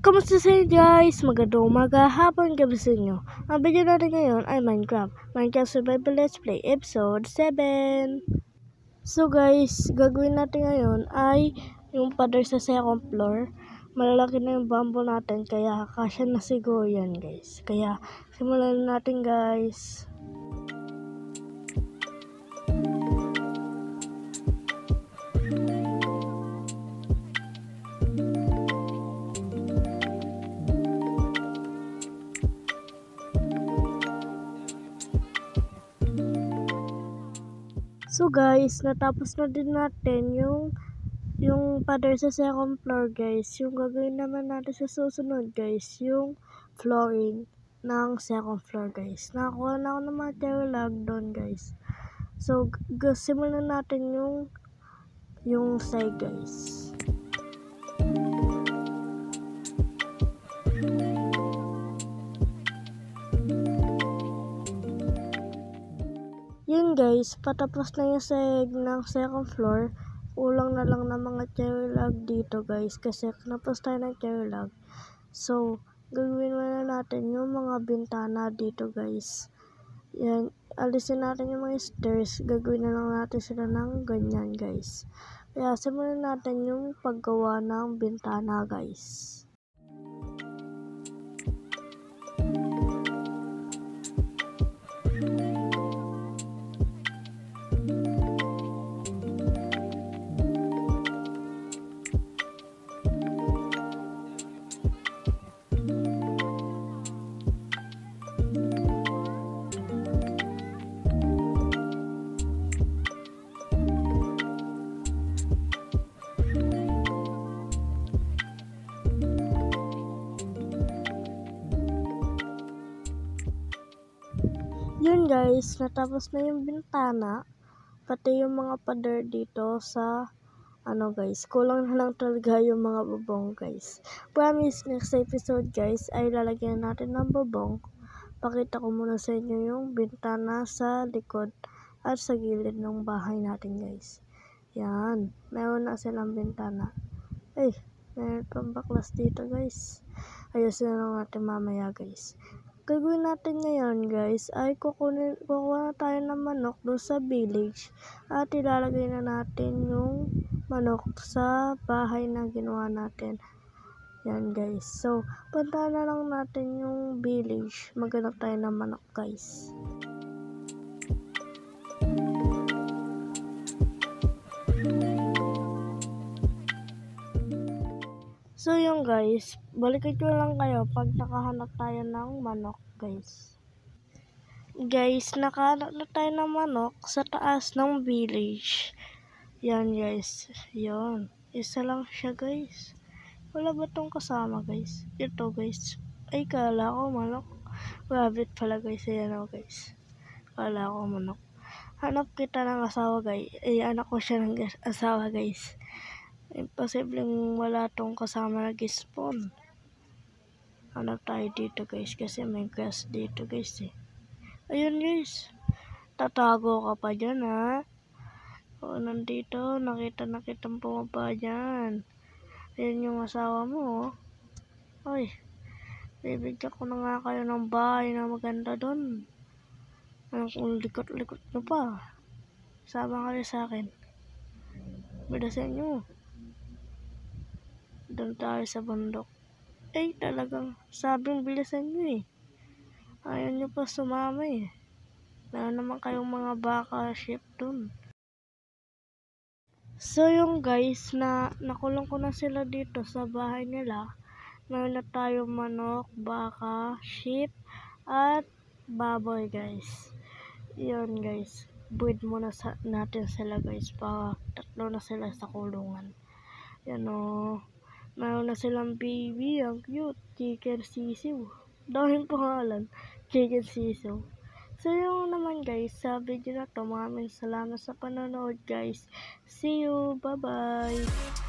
Kamusta sa inyo guys? Magandang umaga, hapon, gabi sa inyo. Ang video natin ngayon ay Minecraft Survival Let's Play Episode 7. So guys, gagawin natin ngayon ay yung pader sa second floor. Malalaki na yung bamboo natin kaya kasya na siguro yan guys. Kaya simulan natin guys. So guys, natapos na din natin yung pader sa second floor guys. Yung gagawin naman natin sa susunod guys, yung flooring ng second floor guys. Nakakuha na ako ng material log doon guys. So simulan natin yung side guys. Yun guys, patapos na yung sahig ng second floor. Kulang na lang ng mga cherry log dito guys kasi napos tayo ng cherry log. So, gagawin muna natin yung mga bintana dito guys. Yan, alisin natin yung mga stairs. Gagawin na lang natin sila ng ganyan guys. Kaya simulan natin yung paggawa ng bintana guys. Yun guys, natapos na yung bintana, pati yung mga pader dito sa guys, kulang na lang talaga yung mga bubong guys. Promise next episode guys ay lalagyan natin ng bubong. Pakita ko muna sa inyo yung bintana sa likod at sa gilid ng bahay natin guys. Yan, meron na silang bintana. Ay, meron pang baklas dito guys. Ayusin na lang natin mamaya guys. Gagawin natin ngayon guys ay kukuha na tayo ng manok doon sa village at ilalagay na natin yung manok sa bahay na ginawa natin. Yan guys. So, punta na lang natin yung village. Maghanap tayo ng manok guys. So yung guys, balikan ko lang kayo pag nakahanap tayo ng manok guys. Guys, nakahanap na tayo ng manok sa taas ng village. Yan guys, yun. Isa lang siya guys. Wala ba tong kasama guys? Ito guys. Ay, kala ko manok. Rabbit pala guys. Ayan o guys. Kala ko manok. Hanap kita ng asawa guys. Ay, anak ko siya ng asawa guys. Imposibleng wala tong kasama nag-spawn. Hanap tayo dito guys kasi may grass dito guys eh. Ayun guys. Tatago ka pa dyan ha. O nandito. Nakita-nakitang pumaba dyan. Ayun yung asawa mo. Ay. Bibigyan ko na nga kayo ng bahay na maganda doon. Ang likot-likot nyo pa. Sama kayo sa akin. Bidasin nyo. Doon tayo sa bundok. Eh, talagang sabing bilisan nyo eh. Ayaw nyo pa sumama eh. Meron naman kayong mga baka sheep doon. So yung guys, nakulong ko na sila dito sa bahay nila. Meron na tayong manok, baka, sheep, at baboy guys. Yun guys. Breed muna natin sila guys. Tatlo na sila sa kulungan. Yan o. Meron na silang baby, ang cute, chicken sisiw. Daming pangalan, chicken sisiw. So yun naman guys, sa video na to, maraming salamat sa panonood guys. See you, bye bye.